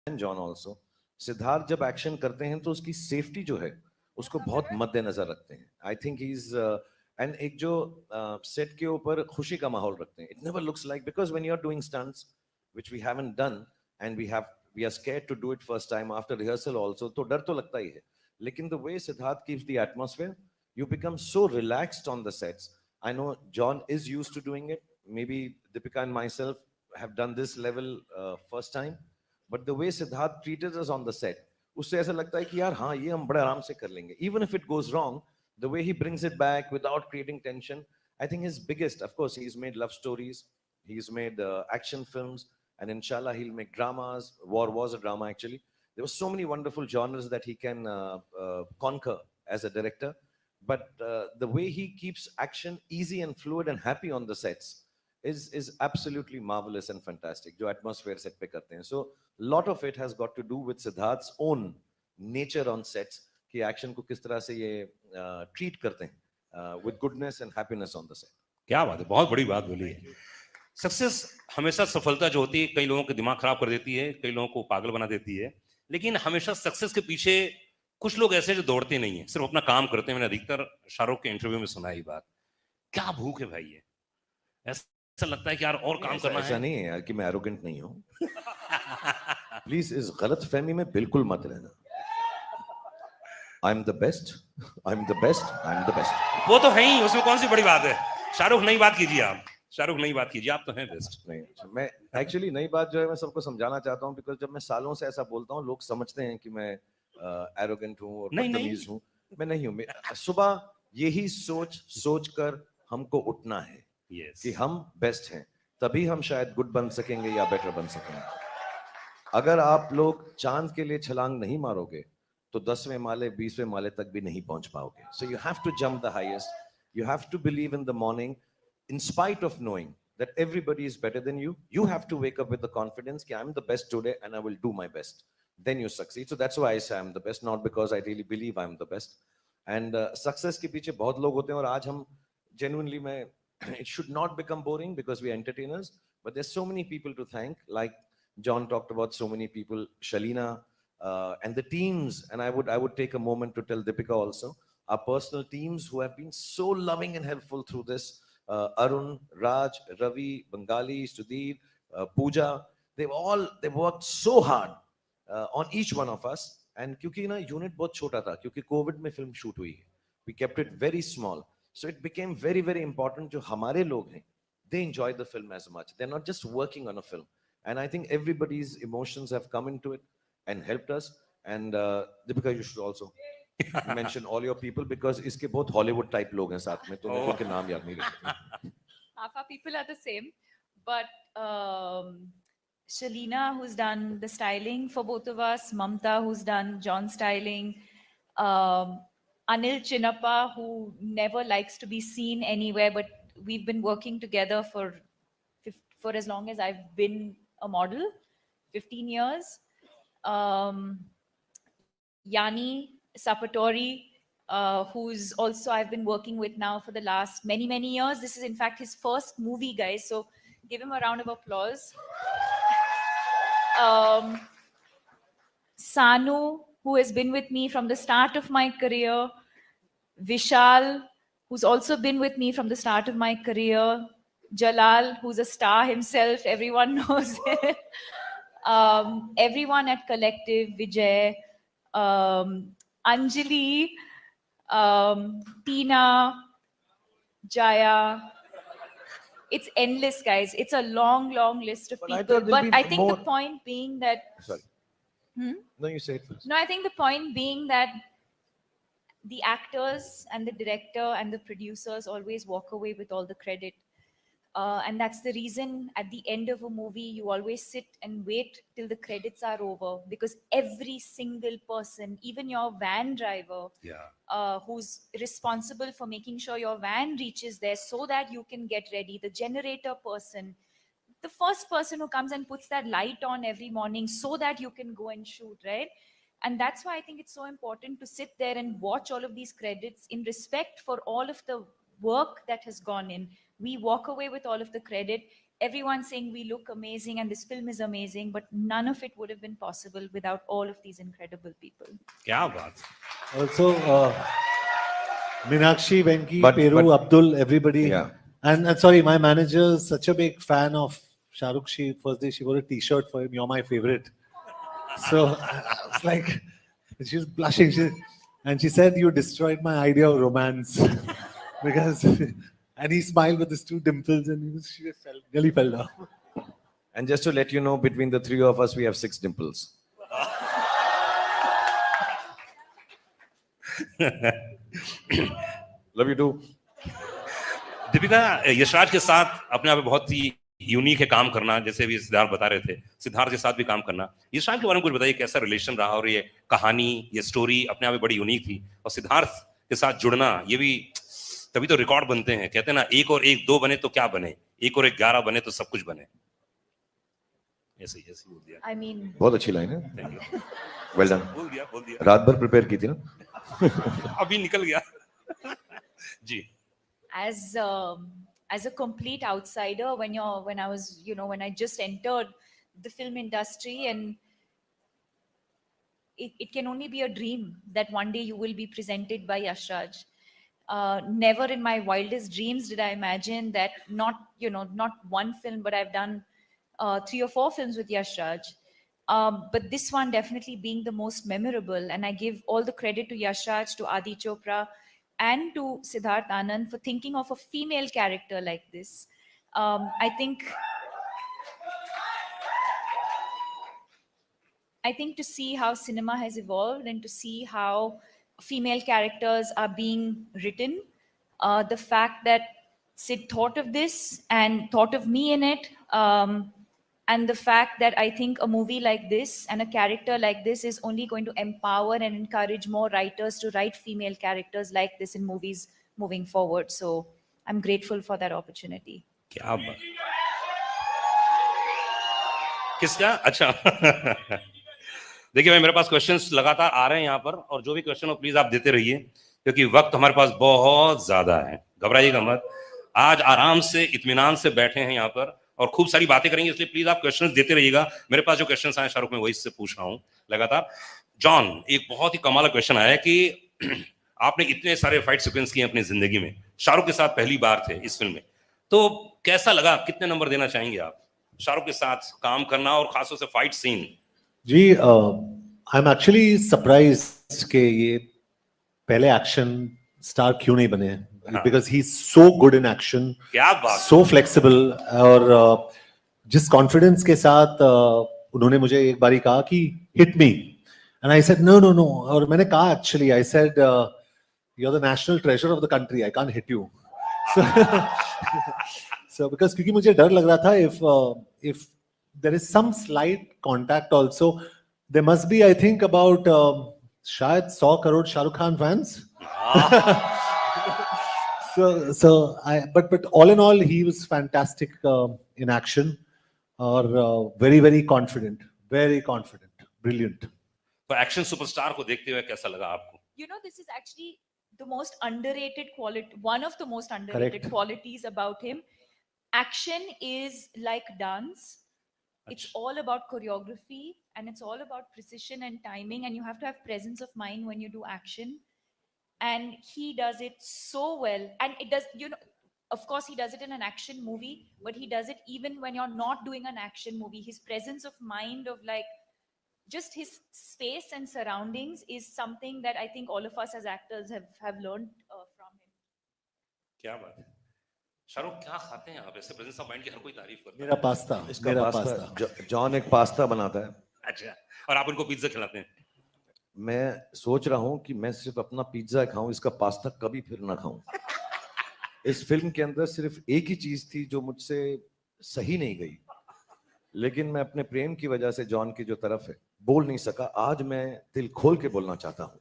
and John also, Siddharth जब action करते हैं तो उसकी सेफ्टी जो है उसको बहुत मद्देनजर रखते हैं. I think he is and एक जो सेट के ऊपर खुशी का माहौल रखते हैं. It never looks like, because when you are doing stunts which we haven't done and we are scared to do it first time after rehearsal also, तो डर तो लगता ही है. लेकिन the way Siddharth keeps the atmosphere, you become so relaxed on the sets. I know John is used to doing it. Maybe Deepika and myself have done this level first time. But the way Siddharth treated us on the set, उससे ऐसा लगता है कि यार हाँ ये हम बड़े आराम से कर लेंगे. Even if it goes wrong, the way he brings it back without creating tension, I think his biggest, of course, he's made love stories, he's made action films, and inshallah he'll make dramas. War was a drama actually. There were so many wonderful genres that he can conquer as a director. But the way he keeps action easy and fluid and happy on the sets is absolutely marvelous and fantastic. जो atmosphere set पे करते हैं. So lot of it has got to do with Siddharth's own nature on sets कि action को किस तरह से ये treat करते हैं with goodness and happiness on the set. क्या बात है, बहुत बड़ी बात बोली है. सक्सेस हमेशा, सफलता जो होती है कई लोगों के दिमाग खराब कर देती है, कई लोगों को पागल बना देती है, लेकिन हमेशा सक्सेस के पीछे कुछ लोग ऐसे जो दौड़ते नहीं है, सिर्फ अपना काम करते हैं. मैंने अधिकतर शाहरुख के इंटरव्यू में सुना है ये बात. क्या भूख है भाई, ये ऐसा लगता है कि यार और काम करना है. ऐसा नहीं है यार कि मैं एरोगेंट नहीं हूं. प्लीज इस गलत फहमी में बिल्कुल मत रहना. I am the best, I am the best, I am the best. वो तो है ही, उसमें कौन सी बड़ी बात है. शाहरुख नई बात कीजिए आप, शाहरुख नई बात कीजिए, आप तो हैं बेस्ट. नहीं, मैं एक्चुअली नई बात जो है मैं सबको समझाना चाहता हूं, बिकॉज जब मैं सालों से ऐसा बोलता हूं लोग समझते हैं कि मैं एरोगेंट हूं और बदतमीज हूं. मैं नहीं हूं. सुबह यही सोच कर हमको उठना है कि हम बेस्ट हैं, तभी हम शायद गुड बन सकेंगे या बेटर बन सकेंगे. अगर आप लोग चांद के लिए छलांग नहीं मारोगे तो 10वें माले 20वें माले तक भी नहीं पहुंच पाओगे. So you have to jump the highest. You have to believe in the morning in spite of knowing that everybody is better than you. You have to wake up with the confidence that I'm the best today and I will do my best. Then you succeed. So that's why I say I'm the best, not because I really believe I'm the best. And success के पीछे बहुत लोग होते हैं और आज हम genuinely it should not become boring because we are entertainers, but there's so many people to thank. Like John talked about so many people, Shalina, and the teams. And I would take a moment to tell Deepika also, our personal teams who have been so loving and helpful through this. Arun, Raj, Ravi, Bengali, Sudhir, Pooja, they've worked so hard on each one of us. And क्योंकि ना unit बहुत छोटा था, क्योंकि Covid में film shoot हुई है, we kept it very small, so it became very very important. जो हमारे लोग हैं, they enjoy the film as much. They're not just working on a film, and I think everybody's emotions have come into it and helped us. And Deepika, you should also mention all your people because इसके बहुत Hollywood type लोग हैं साथ में, तो मेरे को उनके नाम याद नहीं रहते. Half our people are the same, but Shalina, who's done the styling for both of us, Mamta, who's done John styling, Anil Chinnappa, who never likes to be seen anywhere, but we've been working together for as long as I've been a model, 15 years. Yani Sapatori, who's also I've been working with now for the last many years. This is in fact his first movie, guys, so give him a round of applause. Sanu, who has been with me from the start of my career. Vishal, who's also been with me from the start of my career. Jalal, who's a star himself, everyone knows it. Everyone at Collective, Vijay, Anjali, Tina, Jaya. It's endless, guys. It's a long list of people. But I think the point being that... Sorry. No, you say it first. No, I think the point being that the actors and the director and the producers always walk away with all the credit. And that's the reason at the end of a movie, you always sit and wait till the credits are over, because every single person, even your van driver, who's responsible for making sure your van reaches there so that you can get ready, the generator person, the first person who comes and puts that light on every morning so that you can go and shoot, right? And that's why I think it's so important to sit there and watch all of these credits in respect for all of the work that has gone in. We walk away with all of the credit. everyone's saying we look amazing and this film is amazing, but none of it would have been possible without all of these incredible people. क्या बात. Also, Meenakshi, Venki, But- Peru, but- Abdul, everybody. Yeah. And sorry, my manager is such a big fan of Shahrukh. First day she wore a T-shirt for him. You're my favorite. So I was like, she was blushing. And she said, "You destroyed my idea of romance." Because, and he smiled with his two dimples, and she just really fell down. And just to let you know, between the three of us, we have 6 dimples. Love you too. Deepika, Yashraj के साथ अपने आप में बहुत ही unique है काम करना, जैसे भी सिद्धार्थ बता रहे थे, सिद्धार्थ के साथ भी काम करना. यशराज के बारे में कुछ बताइए, कैसा रिलेशन रहा, और ये कहानी, ये स्टोरी अपने आप में बड़ी यूनिक थी, और सिद्धार्थ के साथ जुड़ना, ये भी तभी तो रिकॉर्ड बनते हैं. कहते हैं ना, 1 और 1 2 बने तो क्या बने, 1 और 1 11 बने तो सब कुछ बने. ऐसे ही बोल दिया. I mean, बहुत अच्छी लाइन है. Thank you. Well done. बोल दिया. रात भर प्रिपेयर की थी ना. अभी निकल गया. जी. As a complete outsider, when I just entered the film industry, and it can only be a dream that one day you will be presented by Yashraj. Never in my wildest dreams did I imagine that not one film, but I've done 3 or 4 films with Yashraj. But this one definitely being the most memorable, and I give all the credit to Yashraj, to Adi Chopra, and to Siddharth Anand for thinking of a female character like this. I think to see how cinema has evolved and to see how female characters are being written, the fact that Sid thought of this and thought of me in it, and the fact that I think a movie like this and a character like this is only going to empower and encourage more writers to write female characters like this in movies moving forward. So I'm grateful for that opportunity. क्या बात. किसका? अच्छा. देखिए भाई, मेरे पास questions लगातार आ रहे हैं यहाँ पर, और जो भी क्वेश्चन हो प्लीज आप देते रहिए, क्योंकि वक्त हमारे पास बहुत ज्यादा है. घबराइएगा मत, आज आराम से इत्मीनान से बैठे हैं यहाँ पर और खूब सारी बातें करेंगे, इसलिए प्लीज आप क्वेश्चंस देते रहिएगा. मेरे पास जो क्वेश्चंस आए शाहरुख में वही से पूछ रहा हूँ लगातार. जॉन, एक बहुत ही कमाल क्वेश्चन आया कि आपने इतने सारे फाइट सीक्वेंस किए अपनी जिंदगी में, शाहरुख के साथ पहली बार थे इस फिल्म में, तो कैसा लगा, कितने नंबर देना चाहेंगे आप शाहरुख के साथ काम करना और खासतौर से फाइट सीन? जी, आई एम एक्चुअली सरप्राइज्ड कि ये पहले एक्शन स्टार क्यों नहीं बने, because he is so good in action, क्या बात, सो फ्लेक्सिबल, और जिस कॉन्फिडेंस के साथ उन्होंने मुझे एक बारी कहा कि hit me, and I said no no no, और मैंने कहा actually I said you are the national treasure of the country, I can't hit you. So because क्योंकि मुझे डर लग रहा था if there is some slight contact also, there must be, I think, about शायद 100 crore Shahrukh Khan fans. But all in all, he was fantastic in action, or very confident, brilliant. तो action superstar को देखते हुए कैसा लगा आपको? You know, this is actually the most underrated quality, one of the most underrated Correct. qualities about him. Action is like dance. It's all about choreography, and it's all about precision and timing, and you have to have presence of mind when you do action. And he does it so well. And it does, you know, of course he does it in an action movie, but he does it even when you're not doing an action movie. His presence of mind, of like just his space and surroundings, is something that I think all of us as actors have learned from him. क्या बात है. शाहरुख, क्या खाते हैं आप? ऐसे presence of mind की हर कोई तारीफ करता है. मेरा पास्ता. जॉन एक पास्ता बनाता है. अच्छा, और आप उनको पिज्जा खिलाते हैं? मैं सोच रहा हूँ कि मैं सिर्फ अपना पिज्जा खाऊं, इसका पास्ता कभी फिर ना खाऊं. इस फिल्म के अंदर सिर्फ एक ही चीज थी जो मुझसे सही नहीं गई, लेकिन मैं अपने प्रेम की वजह से जॉन की जो तरफ है बोल नहीं सका. आज मैं दिल खोल के बोलना चाहता हूँ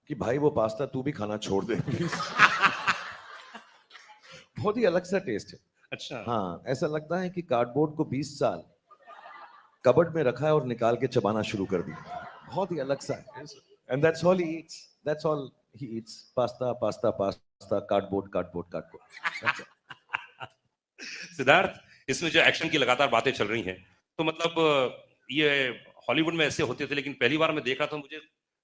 कि भाई वो पास्ता तू भी खाना छोड़ दे प्लीज. बहुत ही अलग सा टेस्ट है. अच्छा. हाँ, ऐसा लगता है कि कार्डबोर्ड को 20 साल कबर्ड में रखा है और निकाल के चबाना शुरू कर दिया. बहुत ही अलग सा है. And that's all he eats. That's all he eats. Pasta, cardboard. Siddharth, इसमें जो एक्शन की लगातार बातें चल रही हैं, तो मतलब ये हॉलीवुड में ऐसे होते थे, लेकिन पहली बार मैं देख रहा था, मुझे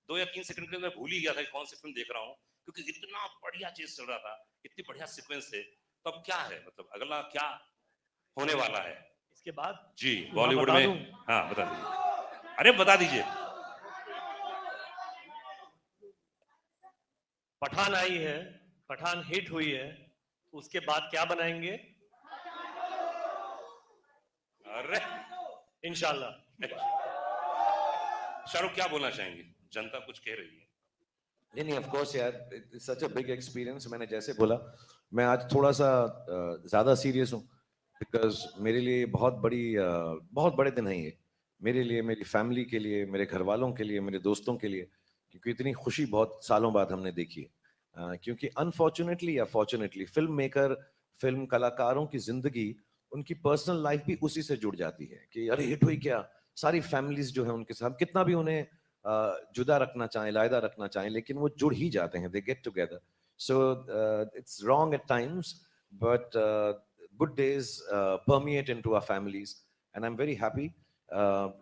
2 या 3 सेकंड के लिए मैं भूल ही गया था कि कौन सी फिल्म देख रहा हूँ, क्योंकि इतना बढ़िया चीज चल रहा था, इतनी बढ़िया सीक्वेंस थे। तो अब क्या है, मतलब अगला क्या होने वाला है इसके बाद? जी मैं बॉलीवुड बता में? दूं? हाँ बता दीजिए, अरे बता दीजिए। पठान आई है, पठान हिट हुई है, उसके बाद क्या बनाएंगे? अरे इंशाल्लाह। शाहरुख क्या बोलना चाहेंगे, जनता कुछ कह रही है। नहीं ऑफ कोर्स यार, it's such a big experience. मैंने जैसे बोला, मैं आज थोड़ा सा ज्यादा सीरियस हूँ, बिकॉज मेरे लिए बहुत बड़े दिन हैं ये, मेरे लिए, मेरी फैमिली के लिए, मेरे घर वालों के लिए, मेरे दोस्तों के लिए, क्योंकि इतनी खुशी बहुत सालों बाद हमने देखी है। क्योंकि अनफॉर्चुनेटली या फॉर्चुनेटली फिल्म मेकर, फिल्म कलाकारों की जिंदगी, उनकी पर्सनल लाइफ भी उसी से जुड़ जाती है कि अरे हिट हुई क्या, सारी फैमिलीज जो है उनके साथ, कितना भी उन्हें जुदा रखना चाहें, लायदा रखना चाहें, लेकिन वो जुड़ ही जाते हैं, they get together. So it's wrong at times, but good days permeate into our families, and I'm very happy.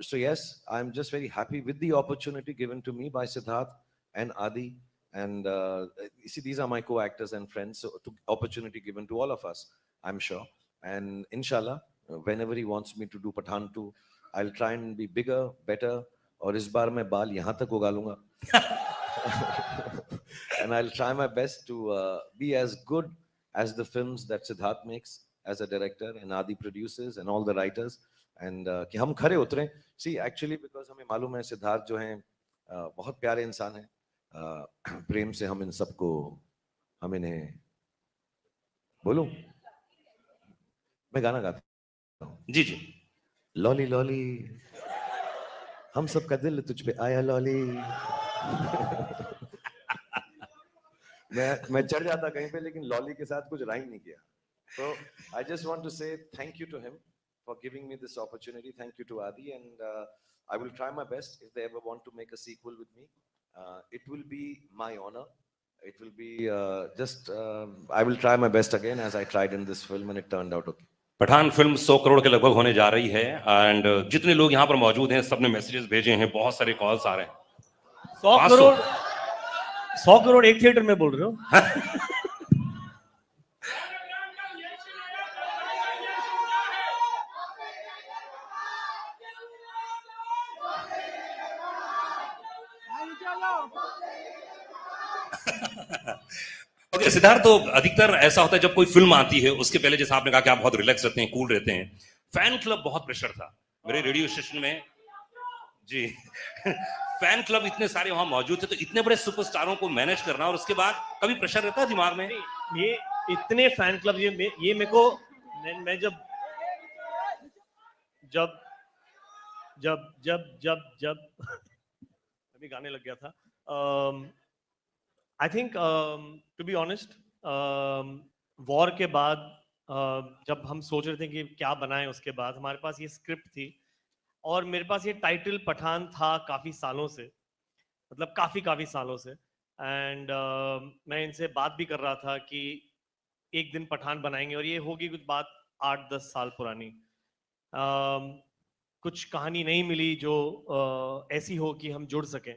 So yes, I'm just very happy with the opportunity given to me by Siddharth and Adi, and you see, these are my co-actors and friends, so opportunity given to all of us, I'm sure. And inshallah, whenever he wants me to do Pathaan 2, I'll try and be bigger, better, और इस बार मैं बाल यहाँ तक उगा लूंगा and I'll try my best to be as good as the films that Siddharth makes as a director and Adi produces and all the writers, and कि हम खरे उतरें। See, actually because हमें मालूम है सिद्धार्थ जो हैं बहुत प्यारे इंसान हैं, प्रेम से हम इन सबको, हम इन्हें बोलूं, मैं गाना गाता हूँ। जी जी लॉली लॉली, हम सबका दिल तुझ पे आया लॉली। मैं चढ़ जाता कहीं पे, लेकिन लॉली के साथ कुछ राइम नहीं किया। So I just want to say thank you to him for giving me this opportunity. Thank you to Adi, and I will try my best. If they ever want to make a sequel with me, it will be my honor. It will be I will try my best again as I tried in this film, and it turned out okay. Pathaan film 100 crore के लगभग होने जा रही है, and जितने लोग यहाँ पर मौजूद हैं सबने मैसेजेस भेजे हैं, बहुत सारे कॉल्स आ रहे हैं। 100 करोड़, 100 करोड़ एक थिएटर में बोल रहे हो? ओके सिद्धार्थ, तो अधिकतर ऐसा होता है जब कोई फिल्म आती है उसके पहले, जैसे आपने कहा कि आप बहुत रिलैक्स रहते हैं, कूल रहते हैं, फैन क्लब बहुत प्रेशर था मेरे रेडियो स्टेशन में जी। फैन क्लब इतने सारे वहां मौजूद थे, तो इतने बड़े सुपरस्टारों को मैनेज करना, और उसके बाद कभी प्रेशर रहता है दिमाग में? ये इतने फैन क्लब, ये मेरे को, मैं जब जब जब जब जब जब अभी गाने लग गया था। I think to be honest, war के बाद जब हम सोच रहे थे कि क्या बनाएं, उसके बाद हमारे पास ये स्क्रिप्ट थी और मेरे पास ये टाइटल पठान था काफ़ी सालों से, मतलब काफ़ी सालों से। एंड मैं इनसे बात भी कर रहा था कि एक दिन पठान बनाएंगे, और ये होगी कुछ बात 8-10 साल पुरानी। कुछ कहानी नहीं मिली जो ऐसी हो कि हम जुड़ सकें,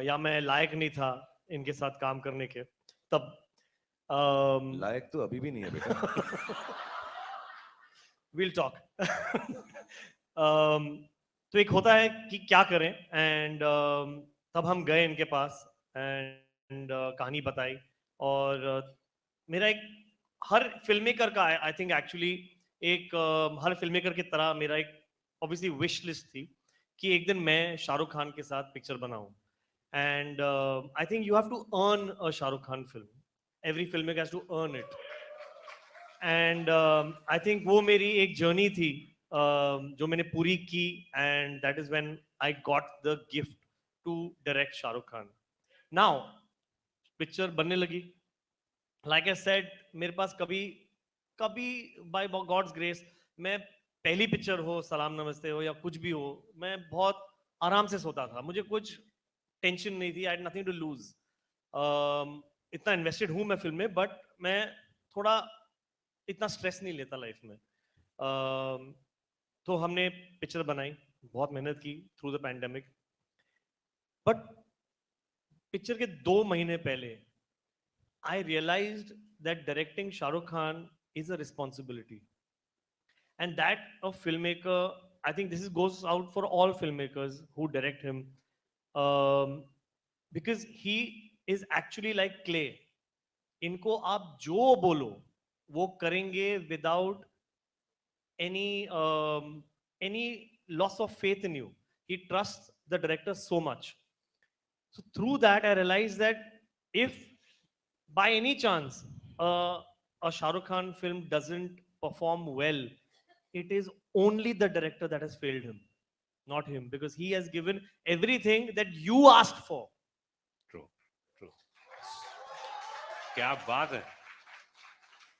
या मैं लायक नहीं था इनके साथ काम करने के तब। लायक तो अभी भी नहीं है बेटा। Will talk. तो एक होता है कि क्या करें, एंड तब हम गए इनके पास, एंड कहानी बताई, और मेरा एक, हर फिल्म मेकर का, आई थिंक एक्चुअली एक हर फिल्म मेकर की तरह मेरा एक ऑब्वियसली विश लिस्ट थी कि एक दिन मैं शाहरुख खान के साथ पिक्चर बनाऊं। And I think you have to earn a Shahrukh Khan film, every film maker has to earn it. And I think वो मेरी एक जर्नी थी जो मैंने पूरी की, and that is when I got the gift to direct Shahrukh Khan. Now picture बनने लगी, लाइक आई सेड, मेरे पास कभी बाय गॉड्स ग्रेस, मैं पहली पिक्चर हो, सलाम नमस्ते हो या कुछ भी हो, मैं बहुत आराम से सोता था, मुझे कुछ टेंशन नहीं थी, I had nothing to lose. इतना इन्वेस्टेड हूं मैं फिल्म में, बट मैं थोड़ा इतना स्ट्रेस नहीं लेता लाइफ में। तो हमने पिक्चर बनाई, बहुत मेहनत की through the pandemic, but picture के 2 महीने पहले I realized that directing Shahrukh Khan is a responsibility, and that a filmmaker, I think this goes out for all filmmakers who direct him, um, because he is actually like clay. इनको आप जो बोलो वो करेंगे without any loss of faith in you. He trusts the director so much. So through that, I realized that if by any chance a Shahrukh Khan film doesn't perform well, it is only the director that has failed him, not him, because he has given everything that you asked for. True true, क्या बात है.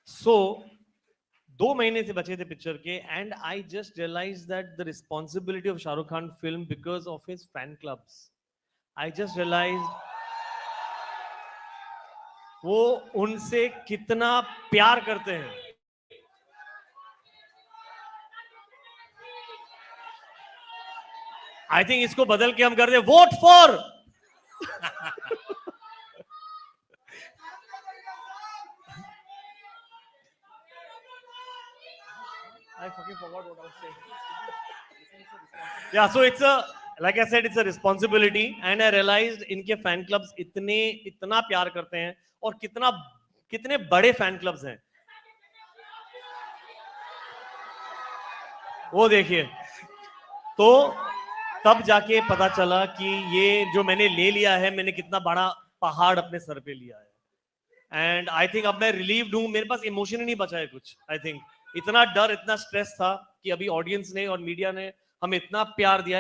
So 2 महीने से बचे थे picture के, and I just realized that the responsibility of Shahrukh Khan film because of his fan clubs. I just realized वो उनसे कितना प्यार करते हैं. आई थिंक इसको बदल के हम कर दे vote for. I fucking forgot what I was saying. Yeah, so it's a, like I said, it's a responsibility, and I realized इनके fan clubs इतना प्यार करते हैं, और कितने बड़े fan clubs हैं वो देखिए. तो तब जाके पता चला कि ये जो मैंने ले लिया है, मैंने कितना बड़ा पहाड़ अपने सर पे लिया है. एंड आई थिंक अब मैं रिलीव्ड हूं, मेरे पास इमोशन ही नहीं बचा है कुछ. आई थिंक इतना डर, इतना स्ट्रेस था कि अभी ऑडियंस ने और मीडिया ने हमें इतना प्यार दिया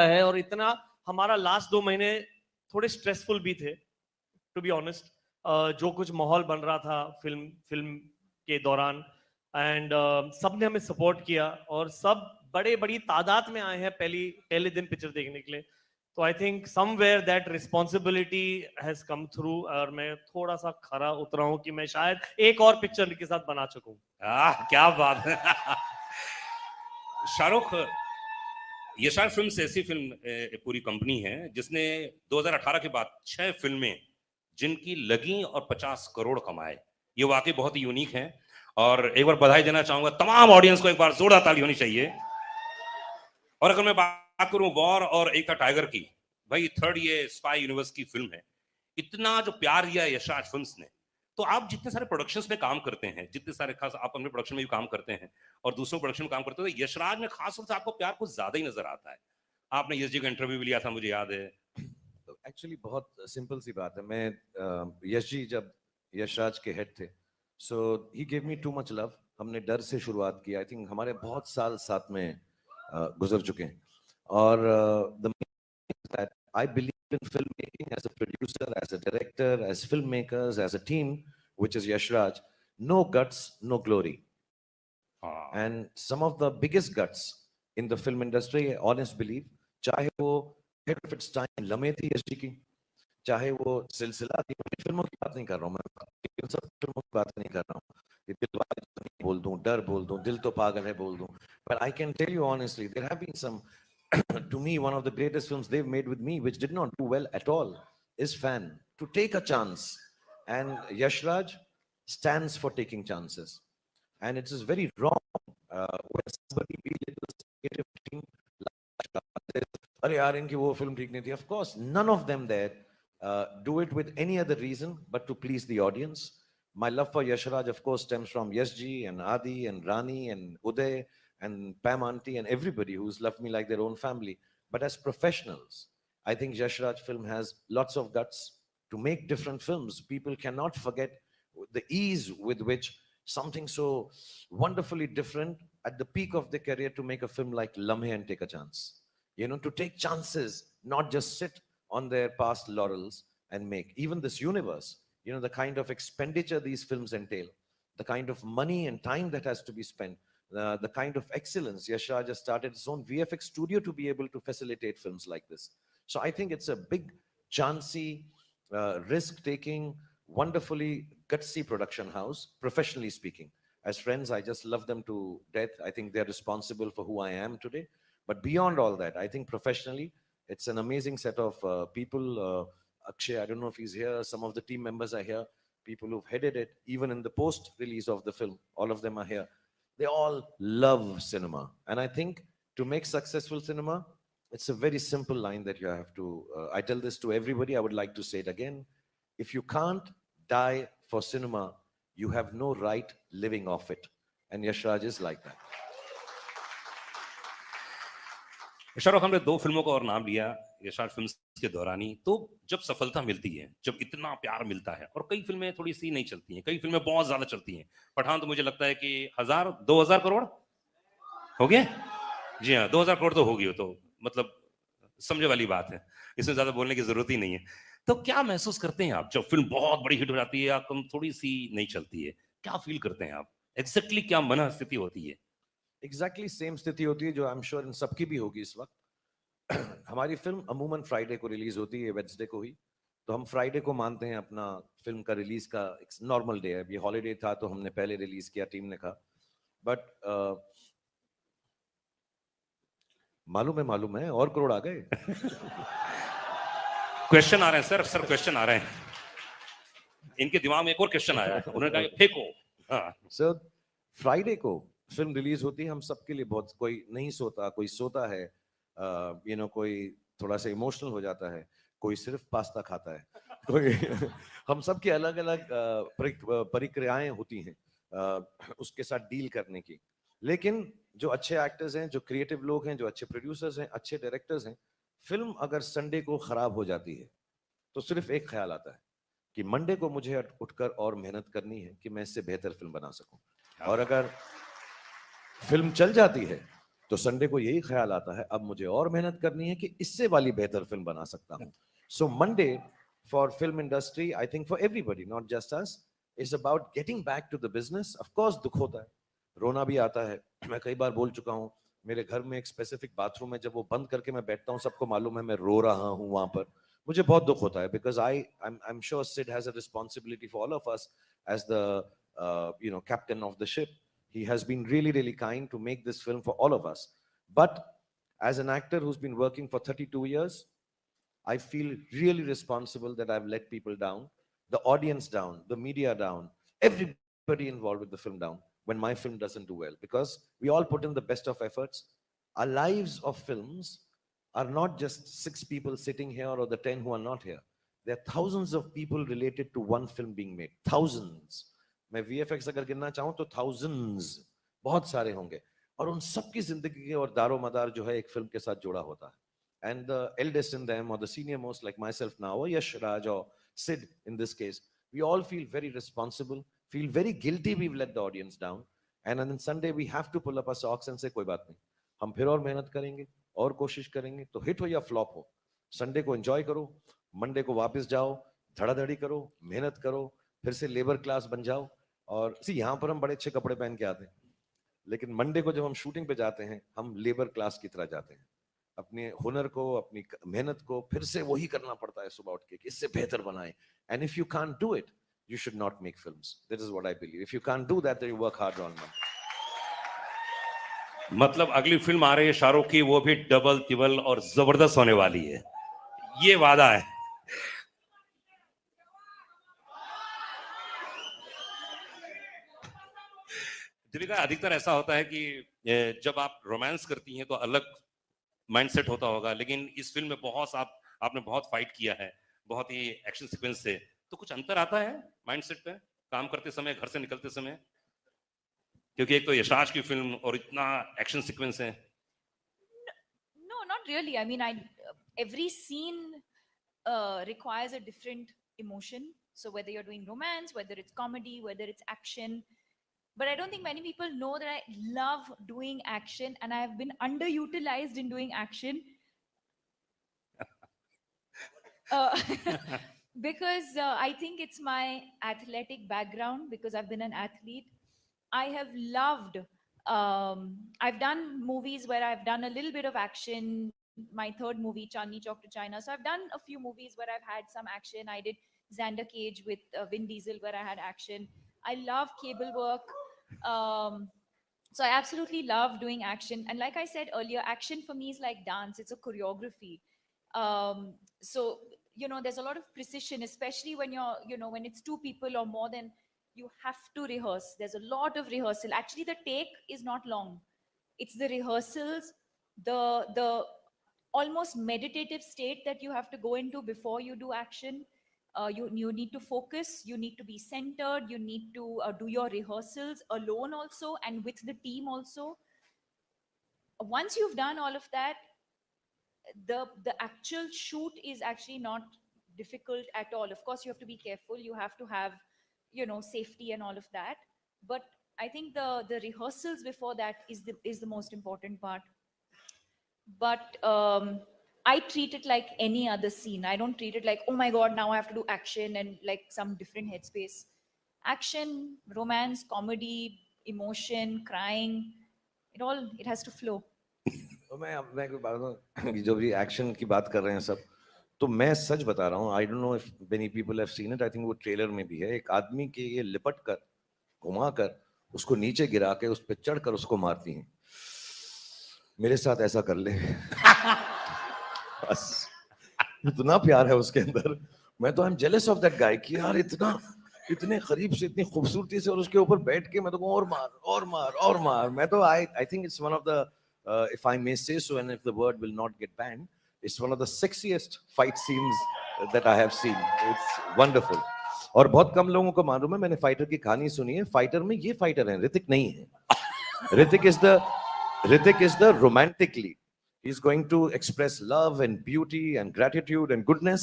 है, और इतना हमारा लास्ट 2 महीने थोड़े स्ट्रेसफुल भी थे, टू बी ऑनेस्ट. जो कुछ माहौल बन रहा था फिल्म के दौरान, एंड सब ने हमें सपोर्ट किया, और सब बड़ी तादाद में आए हैं पहले दिन पिक्चर देखने के लिए. तो I think somewhere that responsibility has come through, और मैं थोड़ा सा खरा उतरा हूं कि मैं शायद एक और पिक्चर के साथ बना सकूं. क्या बात है. शाहरुख, ये शायद फिल्म से ऐसी फिल्म पूरी कंपनी है जिसने 2018 के बाद 6 फिल्में जिनकी लगी और 50 करोड़ कमाए. ये वाकई बहुत ही यूनिक है, और एक बार बधाई देना चाहूंगा तमाम ऑडियंस को. एक बार जोरदार ताली होनी चाहिए. और अगर मैं बात करूं वॉर और एक था टाइगर की, भाई थर्ड ये स्पाई यूनिवर्स की फिल्म है. इतना जो प्यार दिया यशराज फिल्म्स ने. तो आप जितने सारे प्रोडक्शंस में काम करते हैं, जितने सारे खास आप अपने प्रोडक्शन में भी काम करते हैं और दूसरों प्रोडक्शन में काम करते हैं, तो यशराज में खास तौर से आपको प्यार कुछ ज्यादा ही नजर आता है. आपने यश जी का इंटरव्यू भी लिया था, मुझे याद है. एक्चुअली बहुत सिंपल सी बात है. मैं यश जी जब यशराज के हेड थे, so he give me too much love. हमने डर से शुरुआत की. आई थिंक हमारे बहुत साल साथ में गुजर चुके हैं, और that I believe in film making as a producer, as a director, as film makers, as a team which is Yashraj. No guts, no glory. And some of the biggest guts in the film industry, honest belief, चाहे वो head of its time लम्हे थी यश की, चाहे वो सिलसिला थी. मैं फिल्मों की बात नहीं कर रहा हूँ, मैं सब फिल्मों की बात नहीं कर रहा हूँ. दिलवाले बोल दूं, डर बोल दूं, दिल तो पागल है बोल दूं. But I can tell you honestly, there have been some, to me, one of the greatest films they've made with me, which did not do well at all, is Fan. To take a chance. And Yashraj stands for taking chances. And it is very wrong when somebody be little team like, अरे यार इनकी वो film ठीक नहीं थी. Of course, none of them there do it with any other reason but to please the audience. My love for Yashraj, of course, stems from Yashji and Adi and Rani and Uday and Pam Auntie and everybody who's loved me like their own family. But as professionals, I think Yashraj film has lots of guts to make different films. People cannot forget the ease with which something so wonderfully different at the peak of their career to make a film like Lamhe and take a chance. You know, to take chances, not just sit on their past laurels and make. Even this universe, you know, the kind of expenditure these films entail, the kind of money and time that has to be spent, the kind of excellence. Yashraj has started his own VFX studio to be able to facilitate films like this. So I think it's a big, chancy, risk-taking, wonderfully gutsy production house, professionally speaking. As friends, I just love them to death. I think they're responsible for who I am today. But beyond all that, I think professionally, it's an amazing set of people. Akshay, I don't know if he's here. Some of the team members are here. People who've headed it, even in the post-release of the film, all of them are here. They all love cinema. And I think to make successful cinema, it's a very simple line that you have to, I tell this to everybody, I would like to say it again. If you can't die for cinema, you have no right living off it. And Yash Raj is like that. Shahrukh, हमने 2 फिल्मों का और नाम लिया यशार films के दौरान ही, तो जब सफलता मिलती है, जब इतना प्यार मिलता है, और कई फिल्में थोड़ी सी नहीं चलती हैं, कई फिल्में बहुत ज्यादा चलती हैं। पठान तो मुझे लगता है कि 2000 करोड़ हो गए। जी हाँ, 2000 करोड़ तो हो गई हो, तो मतलब समझे वाली बात है, इसमें ज्यादा बोलने की जरूरत ही नहीं है। तो क्या महसूस करते हैं आप जब फिल्म बहुत बड़ी हिट हो जाती है या कम थोड़ी सी नहीं चलती है? क्या फील करते हैं आप? एग्जैक्टली क्या मन स्थिति होती है? एग्जैक्टली सेम स्थिति होती है जो आई एम श्योर इन सबकी भी होगी इस वक्त। हमारी फिल्म अमूमन फ्राइडे को रिलीज होती है, वेडनेसडे को हुई, तो हम फ्राइडे को मानते हैं अपना फिल्म का रिलीज का एक नॉर्मल डे है। ये हॉलीडे था तो हमने पहले रिलीज किया, टीम ने कहा। बट मालूम है और करोड़ आ गए। क्वेश्चन आ रहे हैं सर क्वेश्चन आ रहे हैं, इनके दिमाग में एक और क्वेश्चन आया है, उन्होंने कहा फेंको। हाँ सर, फ्राइडे को फिल्म रिलीज होती है, हम सबके लिए बहुत, कोई नहीं सोता, कोई सोता है, कोई थोड़ा सा इमोशनल हो जाता है, कोई सिर्फ पास्ता खाता है, कोई हम सबकी अलग अलग प्रक्रियाएं होती हैं उसके साथ डील करने की। लेकिन जो अच्छे एक्टर्स हैं, जो क्रिएटिव लोग हैं, जो अच्छे प्रोड्यूसर्स हैं, अच्छे डायरेक्टर्स हैं, फिल्म अगर संडे को खराब हो जाती है तो सिर्फ एक ख्याल आता है कि मंडे को मुझे उठकर और मेहनत करनी है कि मैं इससे बेहतर फिल्म बना सकूं। और अगर फिल्म चल जाती है तो संडे को यही ख्याल आता है, अब मुझे और मेहनत करनी है कि इससे वाली बेहतर फिल्म बना सकता हूं। So Monday for film industry, I think for everybody, not just us, is about getting back to the business. Of course दुख होता है, रोना भी आता है। मैं कई बार बोल चुका हूं, मेरे घर में एक स्पेसिफिक बाथरूम है, जब वो बंद करके मैं बैठता हूं, सबको मालूम है मैं रो रहा हूं वहां पर। मुझे बहुत दुख होता है, because I am sure Sid has a responsibility for all of us as the captain of the ship. He has been really, really kind to make this film for all of us. But as an actor who's been working for 32 years, I feel really responsible that I've let people down, the audience down, the media down, everybody involved with the film down when my film doesn't do well. Because we all put in the best of efforts. Our lives of films are not just 6 people sitting here or the 10 who are not here. There are thousands of people related to one film being made. Thousands. मैं VFX अगर गिनना चाहूं तो thousands, बहुत सारे होंगे, और उन सबकी जिंदगी और दारो मदार जो है एक फिल्म के साथ जुड़ा होता है। And the eldest in them, or the senior most, like myself now, or Yash Raj or Sid in this case, we all feel very responsible, feel very guilty we've let the audience down, and on Sunday we have to pull up our socks and say कोई बात नहीं, हम फिर और मेहनत करेंगे और कोशिश करेंगे, तो हिट हो या फ्लॉप हो, संडे को एंजॉय करो, मंडे को वापस जाओ, धड़ाधड़ी करो, मेहनत करो, फिर से लेबर क्लास बन जाओ। और यहाँ पर हम बड़े अच्छे कपड़े पहन के आते हैं, लेकिन मंडे को जब हम शूटिंग पे जाते हैं, हम लेबर क्लास की तरह जाते हैं। अपने हुनर को, अपनी मेहनत को फिर से वही करना पड़ता है सुबह उठ के कि इससे बेहतर बनाए। And if you can't do it, you should not make films. That is what I believe. If you can't do that, then you work hard on them. मतलब अगली फिल्म आ रही है शाहरुख की, वो भी डबल तिबल और जबरदस्त होने वाली है, ये वादा है। दीपिका, अधिकतर ऐसा होता है कि जब आप रोमांस करती हैं तो अलग माइंडसेट होता होगा, लेकिन इस फिल्म में आपने बहुत फाइट किया है, बहुत ही एक्शन सीक्वेंस से, तो कुछ अंतर आता है माइंडसेट पे काम करते समय, घर से निकलते समय? क्योंकि एक तो यशाश की फिल्म और इतना एक्शन सीक्वेंस है। No, not really. I mean, every scene requires a different emotion. So whether you're doing romance, whether it's comedy, whether it's action, but I don't think many people know that I love doing action, and I have been underutilized in doing action. Because I think it's my athletic background, because I've been an athlete. I have loved, I've done movies where I've done a little bit of action. My third movie, Chandni Chowk to China. So I've done a few movies where I've had some action. I did Xander Cage with Vin Diesel, where I had action. I love cable work. So I absolutely love doing action. And like I said earlier, action for me is like dance. It's a choreography. So, there's a lot of precision, especially when when it's two people or more than, you have to rehearse. There's a lot of rehearsal. Actually, the take is not long. It's the rehearsals, the almost meditative state that you have to go into before you do action. You need to focus, you need to be centered, you need to do your rehearsals alone also and with the team also. Once you've done all of that, the actual shoot is actually not difficult at all. Of course, you have to be careful, you have to have safety and all of that, but I think the rehearsals before that is the most important part. But I treat it like any other scene. I don't treat it like, oh my god, now I have to do action and like some different headspace. Action, romance, comedy, emotion, crying, it has to flow. तो मैं कोई बात बताऊं, जो भी action की बात कर रहे हैं सब, तो मैं सच बता रहा हूँ, I don't know if many people have seen it, I think वो ट्रेलर में भी है, एक आदमी के ये लिपट कर घुमा कर उसको नीचे गिरा के उस पर चढ़ कर उसको मारती हैं। मेरे साथ ऐसा कर ले। बस इतना प्यार है उसके अंदर, मैं तो I am jealous of that guy कि यार इतने करीब से इतनी खूबसूरती से और उसके ऊपर बैठ के मैं तो और मार और मार और मार। मैं तो I think it's one of the if I may say so, and if the word will not get banned, it's one of the sexiest fight scenes that I have seen. It's wonderful. और बहुत कम लोगों को मालूम है, मैंने fighter की कहानी सुनी है। फाइटर में ये फाइटर है, ऋतिक नहीं है। Hrithik is the romantic lead. He's going to express love and beauty and gratitude and goodness,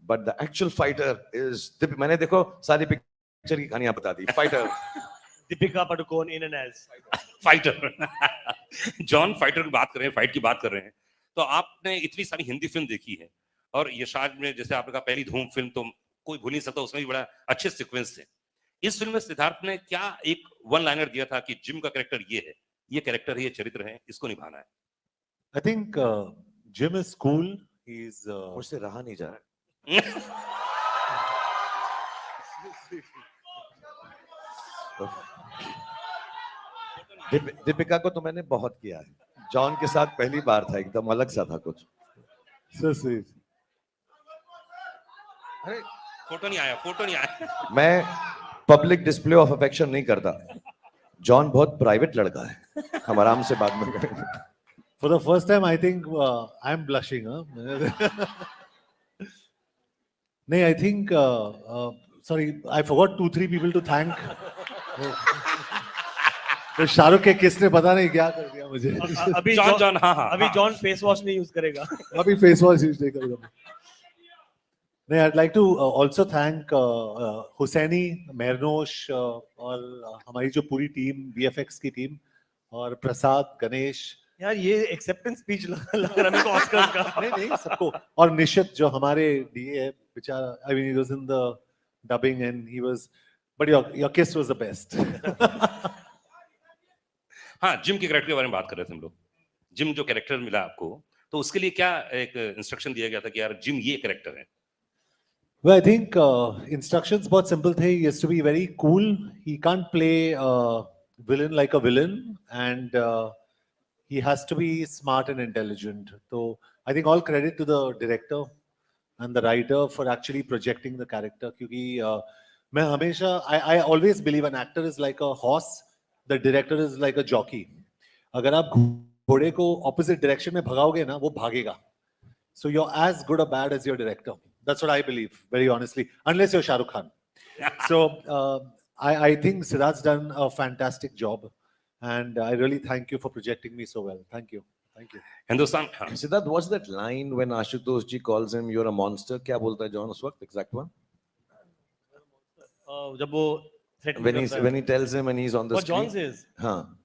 but the actual fighter is मैंने देखो सारी पिक्चर की कहानियां बता दी। Fighter Deepika Padukone in and as fighter. John fighter की बात कर रहे हैं, फाइट की बात कर रहे हैं, तो आपने इतनी सारी हिंदी फिल्म देखी है और यशाज में जैसे आपने कहा पहली धूम फिल्म तो कोई भूल नहीं सकता, उसमें भी बड़ा अच्छे सीक्वेंस थे। इस फिल्म में सिद्धार्थ ने क्या एक वन लाइनर दिया था कि जिम का कैरेक्टर ये है, ये कैरेक्टर है, ये चरित्र है, इसको निभाना है। I think Jim is cool. He's मुझसे रहा नहीं जा रहा। दीपिका को तो मैंने बहुत किया है, जॉन के साथ पहली बार था, एकदम अलग सा था कुछ। so sweet. अरे फोटो नहीं आया। मैं पब्लिक डिस्प्ले ऑफ अफेक्शन नहीं करता, जॉन बहुत प्राइवेट लड़का है, हम आराम से बात में करेंगे। For the first time, I think I'm blushing. No, I think. Sorry, I forgot 2-3 people to thank. तो शाहरुख के किसने पता नहीं क्या कर दिया मुझे। अभी जॉन हाँ अभी जॉन फेस वॉश नहीं यूज करेगा। अभी फेस वॉश यूज नहीं करेगा। नहीं, I'd like to also thank Husaini, मेहरनोश और हमारी जो पूरी टीम, VFX की टीम, और प्रसाद, गणेश। यार ये एक्सेप्टेंस स्पीच लग रहा है मेरे को ऑस्कर्स का। नहीं सबको, और निशित जो हमारे DA है बेचारा, I mean he was in the dubbing and he was, but your kiss was the best. हाँ, जिम के कैरेक्टर के बारे में बात कर रहे थे हम लोग। जिम जो कैरेक्टर मिला आपको, तो उसके लिए क्या एक इंस्ट्रक्शन दिया गया था कि यार जिम ये कैरेक्टर है? Well, I think instructions बहुत simple थे. He has to be very cool. He can't play villain like a villain, and he has to be smart and intelligent. So I think all credit to the director and the writer for actually projecting the character. क्योंकि मैं हमेशा I always believe an actor is like a horse, the director is like a jockey. अगर आप घोड़े को opposite direction में भगाओगे ना, वो भागेगा. So you're as good or bad as your director. That's what I believe, very honestly, unless you're Shahrukh Khan. So I think Siddharth's done a fantastic job, and I really thank you for projecting me so well. Thank you. Thank you. Hindustan. Siddharth, what's that line when Ashutosh ji calls him, "You're a monster"? क्या बोलता है John उस वक्त? Exact one. जब वो When he tells him and he's on the what screen. John says. हाँ.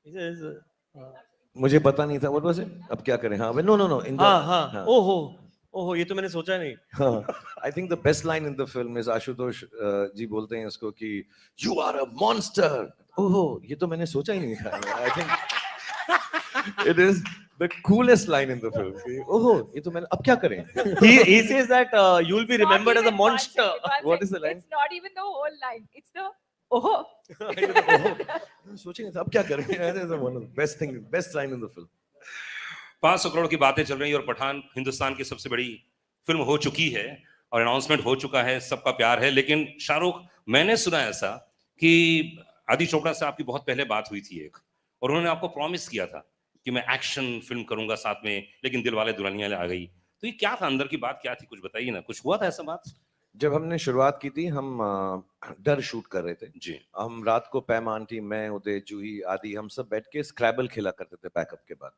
He says. मुझे पता नहीं था, what was it? अब क्या करें? हाँ, no. हाँ. ओहो, ये तो मैंने सोचा नहीं। हाँ, I think the best line in the film is Ashutosh जी बोलते हैं उसको कि "You are a monster." ओहो, ये तो मैंने सोचा ही नहीं था। I think it is the coolest line in the film. ओहो, ये तो मैंने अब क्या करें? He says that you'll be remembered as a monster. One What second. is the line? It's not even the whole line. It's the Oh. सोचेंगे अब क्या करें. Best thing, best line in the film. 500 crore की बातें चल रही हैं और पठान हिंदुस्तान की सबसे बड़ी फिल्म हो चुकी है और अनाउंसमेंट हो चुका है, सबका प्यार है. लेकिन शाहरुख, मैंने सुना ऐसा कि आदि चोपड़ा से आपकी बहुत पहले बात हुई थी एक, और उन्होंने आपको प्रॉमिस किया था कि मैं एक्शन फिल्म करूंगा साथ में, लेकिन दिलवाले दुल्हनिया आ गई. तो ये क्या था, अंदर की बात क्या थी, कुछ बताइए ना. कुछ हुआ था ऐसा बात? जब हमने शुरुआत की थी, हम डर शूट कर रहे थे जी. हम रात को पैम आंटी, मैं, उदय, जूही, आदि, हम सब बैठ के स्क्रैबल खेला करते थे पैकअप के बाद.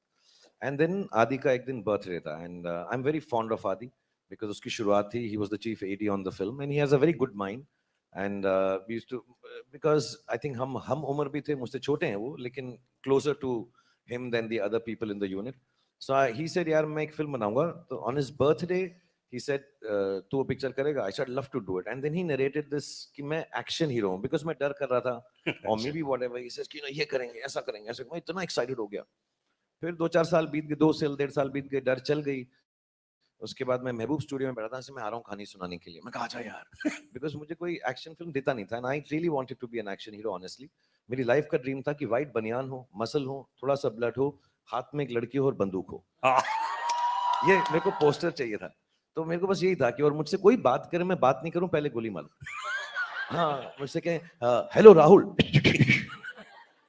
एंड देन आदि का एक दिन बर्थडे था, and I am very fond of Adi because उसकी शुरुआत थी. He was the chief AD on the film and he has a very good mind. And we used to, because I think हम उम्र भी थे, मुझसे छोटे हैं वो, लेकिन closer to him than the other people in the unit. So he said, यार मैं एक फिल्म बनाऊंगा. तो on his birthday he said, तू वो पिक्चर करेगा? I said, love to do it. And then he narrated this कि मैं एक्शन हीरो हूँ, because मैं डर कर रहा था, or maybe whatever. He says कि ना ये करेंगे, ऐसा करेंगे, ऐसा. मैं इतना एक्साइटेड हो गया. फिर 2-4 साल बीत गए, 2 से 1.5 साल बीत गए, डर चल गई. उसके बाद मैं महबूब स्टूडियो में बैठा था, मैं आ रहा हूँ कहानी सुनाने के लिए. मैं कहा जा यार, बिकॉज मुझे कोई एक्शन फिल्म देता नहीं था. And I really wanted to be an action hero. Honestly मेरी लाइफ का ड्रीम था कि वाइट बनियान हो, मसल हो, थोड़ा सा ब्लड हो, हाथ में एक लड़की हो और बंदूक हो. ये मेरे को पोस्टर चाहिए था. तो मेरे को बस यही था कि, और मुझसे कोई बात करे, मैं बात नहीं करूं, पहले गोली मारूं. हाँ, मुझसे कहें हेलो राहुल,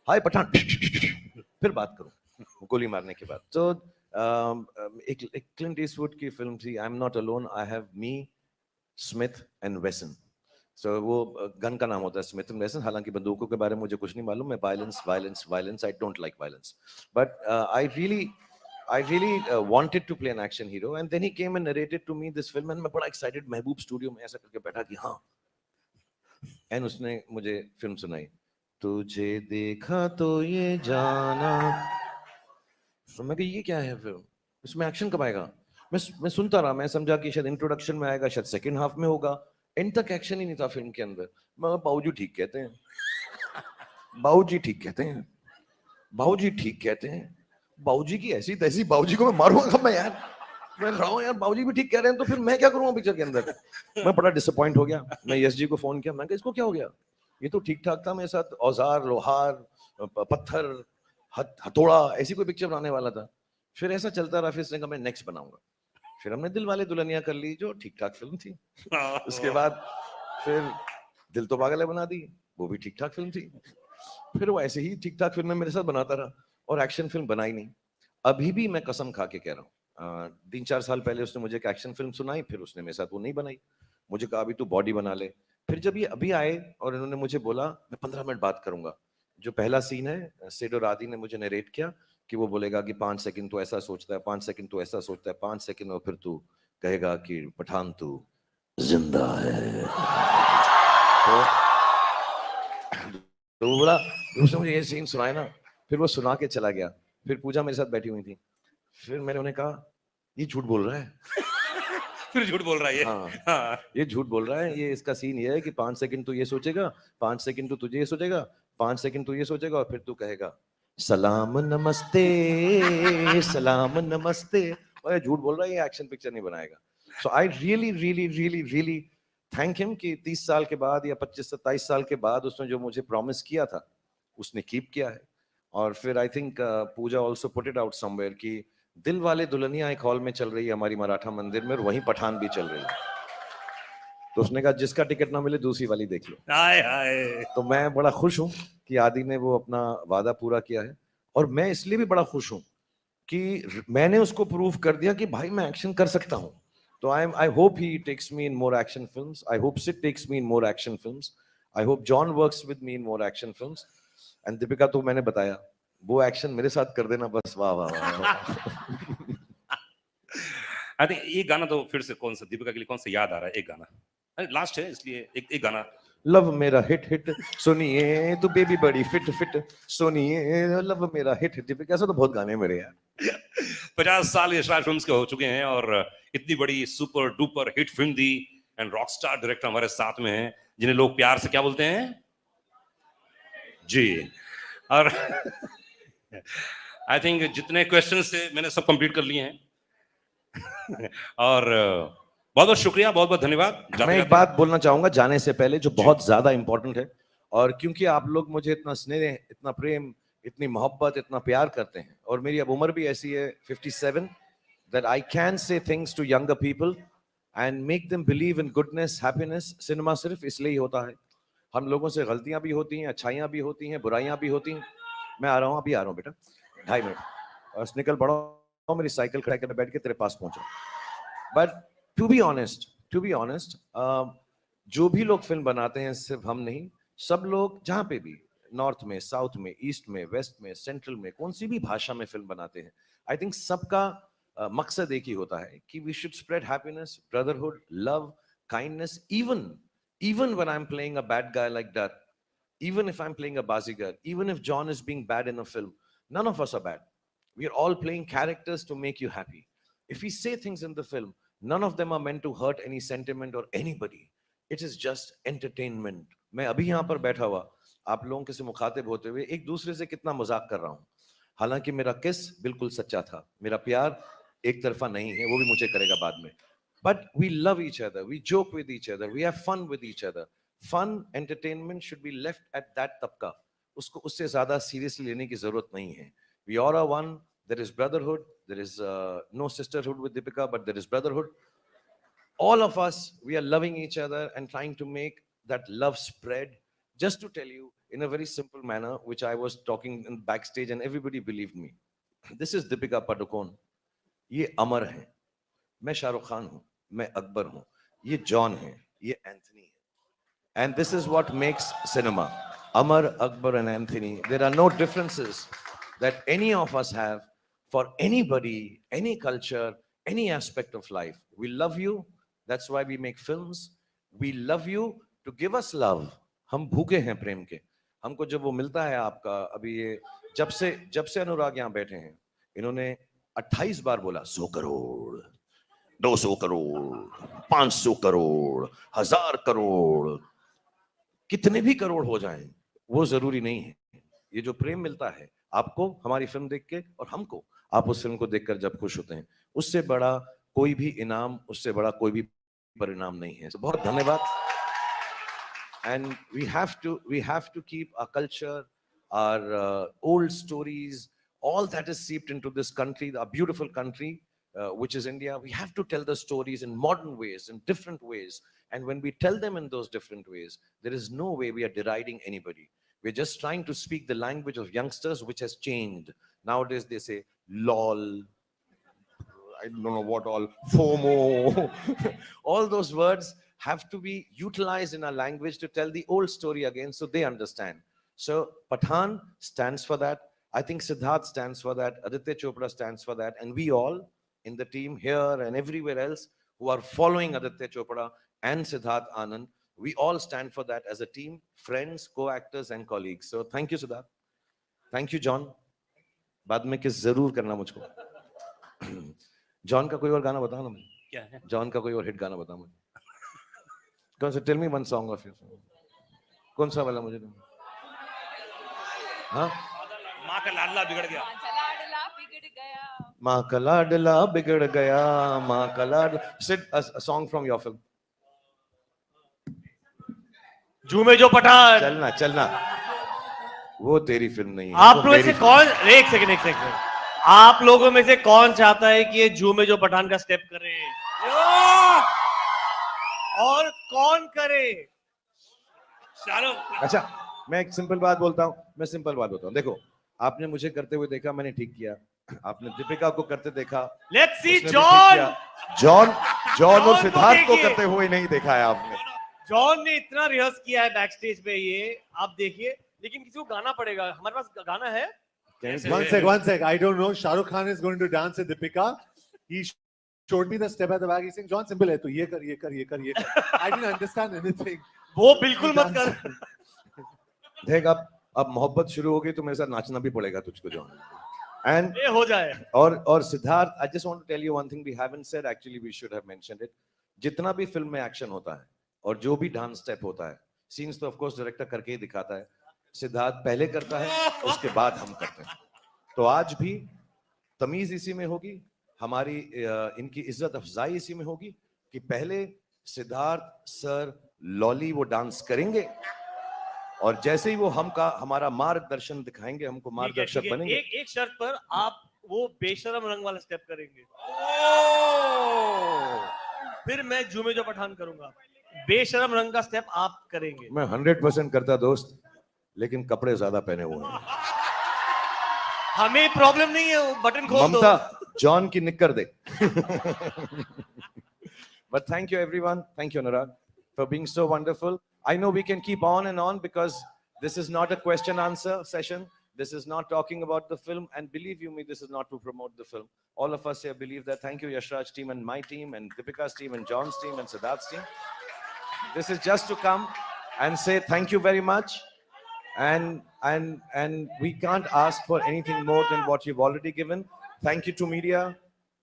हाय पठान, फिर बात करूं गोली मारने के बाद. तो एक क्लिंट ईस्टवुड की फिल्म थी, I am not alone, I have me, Smith and Wesson. So वो गन का नाम होता है स्मिथ एंड वेसन. हालांकि बंदूकों के बारे में मुझे कुछ नहीं मालूम. मैं violence violence violence, I don't like violence. But I really wanted to play an action hero, and then he came and narrated to me this film, and मैं बड़ा excited महबूब स्टूडियो में ऐसा करके बैठा कि हाँ. And उसने मुझे फिल्म सुनाई, तुझे देखा तो ये जाना. तो मैं कहा ये क्या है फिल्म, इसमें एक्शन कब आएगा? मैं सुनता रहा, मैं समझा कि शायद इंट्रोडक्शन में आएगा, शायद सेकंड हाफ में होगा. एंड तक एक्शन ही नहीं था फिल्म के अंदर. मैं बाबूजी ठीक कहते हैं, बाबूजी ठीक कहते हैं, बाबूजी ठीक कहते हैं. बाबूजी की ऐसी तैसी, बाबूजी को मैं मारूंगा कब मैं यार? मैं रहा हूँ यार, बाबूजी भी ठीक कह रहे हैं, तो फिर मैं क्या करूँगा पिक्चर के अंदर? मैं बड़ा डिसअपॉइंट हो गया. मैं यश जी को फोन किया, मैं कहा इसको क्या हो गया? ये तो ठीक ठाक था मेरे साथ, औजार, लोहार, पत्थर, हथौड़ा, ऐसी कोई पिक्चर बनाने वाला था. फिर ऐसा चलता रहा. फिर इसने कहा मैं नेक्स्ट बनाऊंगा. फिर हमने दिल वाले दुल्हनिया कर ली, जो ठीक ठाक फिल्म थी. उसके बाद फिर दिल तो पागल है बना दी, वो भी ठीक ठाक फिल्म थी. फिर वो ऐसे ही ठीक ठाक फिल्में मेरे साथ बनाता रहा, और एक्शन फिल्म बनाई नहीं. अभी भी मैं कसम खा के कह रहा हूँ, 3-4 साल पहले उसने मुझे एक एक्शन फिल्म सुनाई, फिर उसने मेरे साथ वो नहीं बनाई. मुझे कहा अभी तू बॉडी बना ले. फिर जब ये अभी आए और इन्होंने मुझे बोला मैं 15 मिनट बात करूंगा, जो पहला सीन है, सेड और आदि ने मुझे नरेट किया कि वो बोलेगा कि 5 सेकंड तो ऐसा सोचता है, 5 सेकंड तो ऐसा सोचता है, 5 सेकंड और फिर तू कहेगा कि पठान तू जिंदा है. तो वो बोला, उसने मुझे ये सीन सुनाया ना, फिर वो सुना के चला गया. फिर पूजा मेरे साथ बैठी हुई थी. फिर मैंने उन्हें कहा ये झूठ बोल रहा है. फिर झूठ बोल रहा है ये. हाँ, ये झूठ बोल रहा है. ये इसका सीन ये है कि 5 सेकंड तू ये सोचेगा, 5 सेकंड तू तुझे ये सोचेगा, 5 सेकंड तू ये सोचेगा, और फिर तू कहेगा सलाम नमस्ते, सलाम नमस्ते. और ये झूठ बोल रहा है, ये एक्शन पिक्चर नहीं बनाएगा. So I really really really really thank him कि 30 साल के बाद या 25-27 साल के बाद उसने जो मुझे प्रॉमिस किया था उसने कीप किया है. और फिर I think Pooja also put it out somewhere कि दिल वाले दुल्हनिया एक हॉल में चल रही है हमारी मराठा मंदिर में, और वहीं पठान भी चल रही है. तो उसने कहा जिसका टिकट ना मिले दूसरी वाली देख लो. हाय हाय. तो मैं बड़ा खुश हूँ कि आदि ने वो अपना वादा पूरा किया है. और मैं इसलिए भी बड़ा खुश हूँ कि मैंने उसको प्रूव कर दिया कि भाई मैं एक्शन कर सकता हूँ. तो I hope he takes me in more action films. I hope Sid takes me in more action films. I hope John works with me in more action films. And Deepika, तो मैंने बताया वो एक्शन मेरे साथ कर देना बस. वाह वाह वाह. आई थिंक ये गाना तो फिर से कौन सा दीपिका के लिए कौन सा याद आ रहा है? एक गाना लास्ट है इसलिए एक गाना. लव मेरा हिट हिट सुनिए तो बेबी बड़ी फिट फिट सुनिए, लव मेरा हिट हिट. दीपिका से तो बहुत गाने मेरे यार. 50 साल यशराज फिल्म्स के हो चुके हैं और इतनी बड़ी super duper hit film the. And rock star director हमारे साथ में हैं जिन्हें लोग प्यार से क्या बोलते हैं जी. और आई थिंक जितने क्वेश्चंस थे मैंने सब कंप्लीट कर लिए हैं. और बहुत बहुत शुक्रिया, बहुत बहुत धन्यवाद. मैं एक बात बोलना चाहूंगा जाने से पहले जो बहुत ज्यादा इंपॉर्टेंट है, और क्योंकि आप लोग मुझे इतना स्नेह, इतना प्रेम, इतनी मोहब्बत, इतना प्यार करते हैं, और मेरी अब उम्र भी ऐसी है 57, that I can say things to younger people and make them believe in goodness, happiness. Cinema सिर्फ इसलिए ही होता है। हम लोगों से गलतियां भी होती हैं, अच्छाइयां भी होती हैं, बुराइयां भी होती हैं। मैं आ रहा हूं, अभी आ रहा हूं बेटा, 2.5 मिनट, बस निकल पड़ा हूं, मेरी साइकिल खड़ा करके बैठ के तेरे पास पहुंचा। बट टू बी ऑनेस्ट, जो भी लोग फिल्म बनाते हैं, सिर्फ हम नहीं, सब लोग जहां पे भी, नॉर्थ में, साउथ में, ईस्ट में, वेस्ट में, सेंट्रल में, कौन सी भी भाषा में फिल्म बनाते हैं, आई थिंक सबका मकसद एक ही होता है कि we should spread happiness, brotherhood, love, kindness, even when I'm playing a bad guy like that, even if I'm playing a bazigar, even if John is being bad in a film, none of us are bad. We are all playing characters to make you happy. If we say things in the film, none of them are meant to hurt any sentiment or anybody. It is just entertainment. मैं अभी यहाँ पर बैठा हुआ आप लोगों के से मुखातिब होते हुए एक दूसरे से कितना मजाक कर रहा हूँ, हालांकि मेरा किस बिल्कुल सच्चा था, मेरा प्यार एक तरफा नहीं है, वो भी मुझे करेगा बाद में। But we love each other, we joke with each other, we have fun with each other. Fun, entertainment should be left at that तबका, उसको उससे ज्यादा सीरियसली लेने की जरूरत नहीं है। We all are one, there is brotherhood, there is no sisterhood with Deepika, but there is brotherhood. All of us, we are loving each other and trying to make that love spread. Just to tell you in a very simple manner, which I was talking in backstage and everybody believed me. This is Deepika Padukone. ये अमर है, मैं शाहरुख खान हूं, मैं अकबर हूं, ये John है, ये Anthony है, and this is what makes cinema. Amar, Akbar and Anthony, there are no differences that any of us have for anybody, any culture, any aspect of life. We love you, that's why we make films. We love you to give us love. हम भूखे हैं प्रेम के, हमको जब वो मिलता है आपका, अभी ये जब से अनुराग यहाँ बैठे हैं, इन्होंने 28 बार बोला 100 करोड़, 200 करोड़, 500 करोड़, 1000 करोड़, कितने भी करोड़ हो जाएं, वो जरूरी नहीं है। ये जो प्रेम मिलता है आपको हमारी फिल्म देख के, और हमको आप उस फिल्म को देखकर जब खुश होते हैं, उससे बड़ा कोई भी इनाम, उससे बड़ा कोई भी परिणाम नहीं है। तो बहुत धन्यवाद। And we have to keep our culture, our old stories, all that is seeped into this country, our beautiful country, which is India. We have to tell the stories in modern ways, in different ways. And when we tell them in those different ways, there is no way we are deriding anybody. We're just trying to speak the language of youngsters, which has changed. Nowadays they say lol, I don't know what all, FOMO. All those words have to be utilized in our language to tell the old story again so they understand. So Pathaan stands for that. I think Siddharth stands for that. Aditya Chopra stands for that. And we all in the team here and everywhere else who are following Aditya Chopra and Siddharth Anand, we all stand for that as a team, friends, co-actors and colleagues. So thank you, Siddharth. Thank you, John. बाद में किस जरूर करना मुझको। John का कोई और गाना बताओ ना। क्या है? जॉन का कोई और हिट गाना बताओ मुझे। कौन सा? Tell me one song of your. कौन सा वाला मुझे? हाँ? माँ का लाडला बिगड़ गया। माँ का लाडला बिगड़ गया, माँ का लाडला। Sid, a song from your film. झूमे जो पठान। चलना। वो तेरी फिल्म नहीं है। आप लोगों से कौन, एक सेकंड, आप लोगों में से कौन चाहता है कि ये झूमे जो पठान का स्टेप करे? और कौन करे? शाहरुख। अच्छा, मैं एक सिंपल बात बोलता हूँ। देखो, आपने मुझे करते हुए देखा, मैंने ठीक किया। आपने दीपिका को करते देखा। लेट्स सी जॉन और सिद्धार्थ को करते हुए नहीं देखा है आपने। जॉन ने इतना रिहर्स किया है बैकस्टेज पे, ये आप देखिए, लेकिन किसी को गाना पड़ेगा। हमारे पास गाना है? One sec. I don't know. Shahrukh Khan is going to dance with Deepika. He showed me the step at the back. He's saying, John, simple hai. Tu ye kar. I didn't understand anything. वो बिल्कुल मत कर। देख, अब मोहब्बत शुरू हो गई तो मेरे साथ नाचना भी पड़ेगा तुझको, जॉन। And ये हो जाए। और Siddharth, I just want to tell you one thing we haven't said. Actually, we should have mentioned it. जितना भी फिल्म में एक्शन होता है और जो भी डांस स्टेप होता है, सीन्स तो ऑफ कोर्स डायरेक्टर करके ही दिखाता है। सिद्धार्थ पहले करता है, उसके बाद हम करते हैं। तो आज भी तमीज इसी में होगी, हमारी इनकी इज्जत अफजाई इसी में होगी कि पहले सिद्धार्थ सर लॉली वो डांस करेंगे, और जैसे ही वो हमारा मार्गदर्शन दिखाएंगे, हमको मार्गदर्शक ठीक है, बनेंगे। एक शर्त पर आप वो बेशरम रंग वाला स्टेप करेंगे, फिर मैं झूमे जो पठान करूंगा। बेशरम रंग का स्टेप आप करेंगे। मैं 100% करता दोस्त, लेकिन कपड़े ज्यादा पहने हुए हैं। हमें प्रॉब्लम नहीं है, वो बटन खोल दो। ममता, जॉन की निक्कर दे। But thank you everyone. Thank you Anurag for being so wonderful. I know we can keep on and on because this is not a question answer session. This is not talking about the film, and believe you me, this is not to promote the film. All of us here believe that. Thank you Yashraj team and my team and Deepika's team and John's team and Siddharth's team. This is just to come and say thank you very much. And we can't ask for anything more than what you've already given. Thank you to media.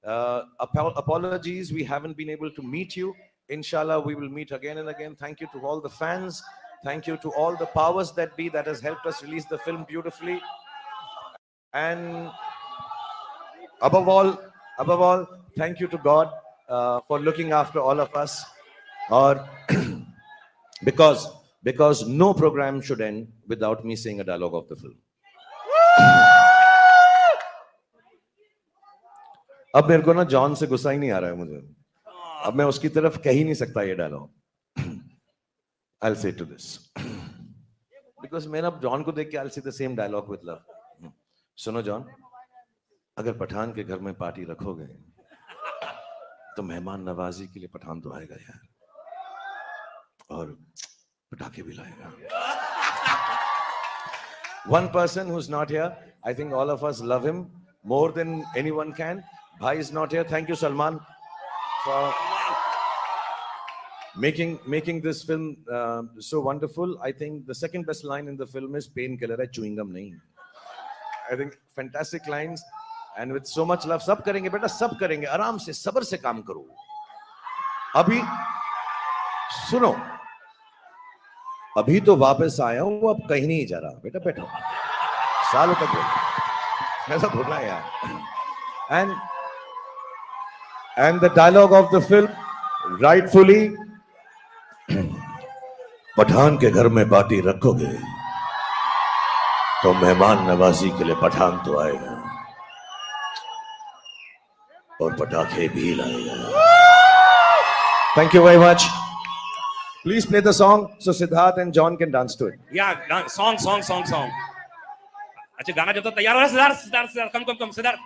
Apologies, we haven't been able to meet you. Inshallah, we will meet again and again. Thank you to all the fans. Thank you to all the powers that be that has helped us release the film beautifully. And above all, thank you to God for looking after all of us. Or because no program should end without me saying a dialogue of the film. अब मेरे को ना John से गुस्सा ही नहीं आ रहा है मुझे, अब मैं उसकी तरफ कह ही नहीं सकता ये dialogue. I'll say to this because मैं अब जॉन को देख के I'll say the same dialogue with love. सुनो जॉन, अगर पठान के घर में पार्टी रखोगे तो मेहमान नवाजी के लिए पठान तो आएगा यार, और पटाखे भी लाएगा. One person who's not here, I think all of us love him more than anyone can. Bhai is not here. Thank you, Salman, for making this film so wonderful. I think the second best line in the film is painkiller hai, chewing gum nahi. I think fantastic lines, and with so much love. सब करेंगे बेटा, सब करेंगे, आराम से सब्र से काम करो. अभी सुनो, अभी तो वापस आया हूं, अब कहीं नहीं जा रहा बेटा, बैठो. सालों तक बोल, ऐसा बोलना है यार. And the dialogue of the film, rightfully, Pathan के घर में पार्टी रखोगे तो मेहमान नवाजी के लिए पठान तो आएगा और पटाखे भी लाएगा. Thank you very much. Please play the song so Siddharth and John can dance to it. Yeah, song. अच्छा गाना जब तक तैयार हो रहा है, सिद्धार्थ, कम, सिद्धार्थ.